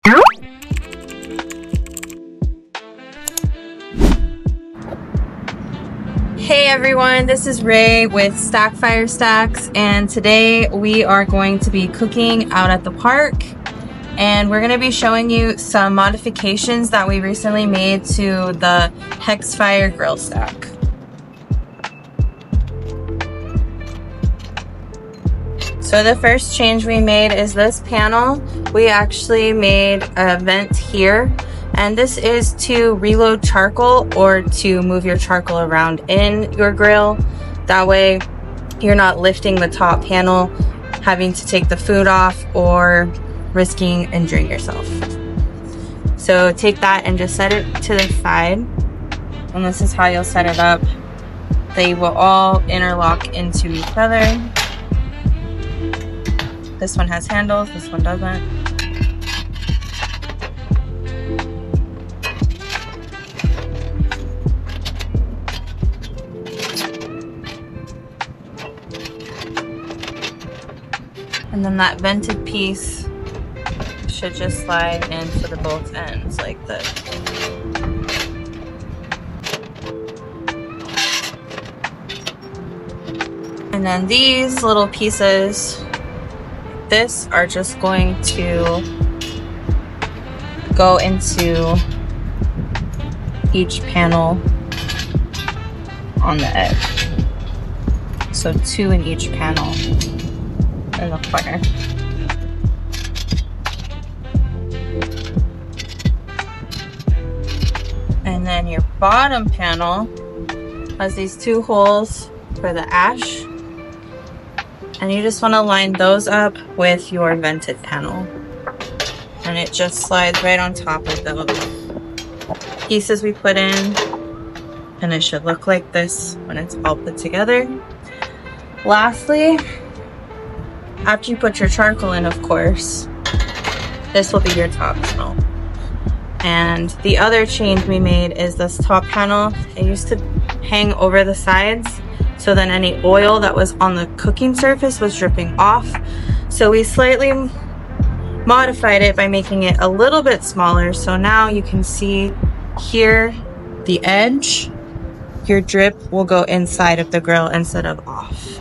Hey everyone, this is Ray with HexFire Stacks, and today we are going to be cooking out at the park, and we're going to be showing you some modifications that we recently made to the HexFire Grill Stack. So the first change we made is this panel. We actually made a vent here, and this is to reload charcoal or to move your charcoal around in your grill. That way you're not lifting the top panel, having to take the food off, or risking injuring yourself. So take that and just set it to the side, and this is how you'll set it up. They will all interlock into each other. This one has handles, this one doesn't. And then that vented piece should just slide into the both ends like this. And then these little pieces, this, are just going to go into each panel on the edge. So 2 in each panel in the corner. And then your bottom panel has these 2 holes for the ash, and you just want to line those up with your vented panel, and it just slides right on top of the pieces we put in, and it should look like this when it's all put together. Lastly, after you put your charcoal in, of course, this will be your top panel. And the other change we made is this top panel. It used to hang over the sides, so then any oil that was on the cooking surface was dripping off. So we slightly modified it by making it a little bit smaller. So now you can see here, the edge, your drip will go inside of the grill instead of off.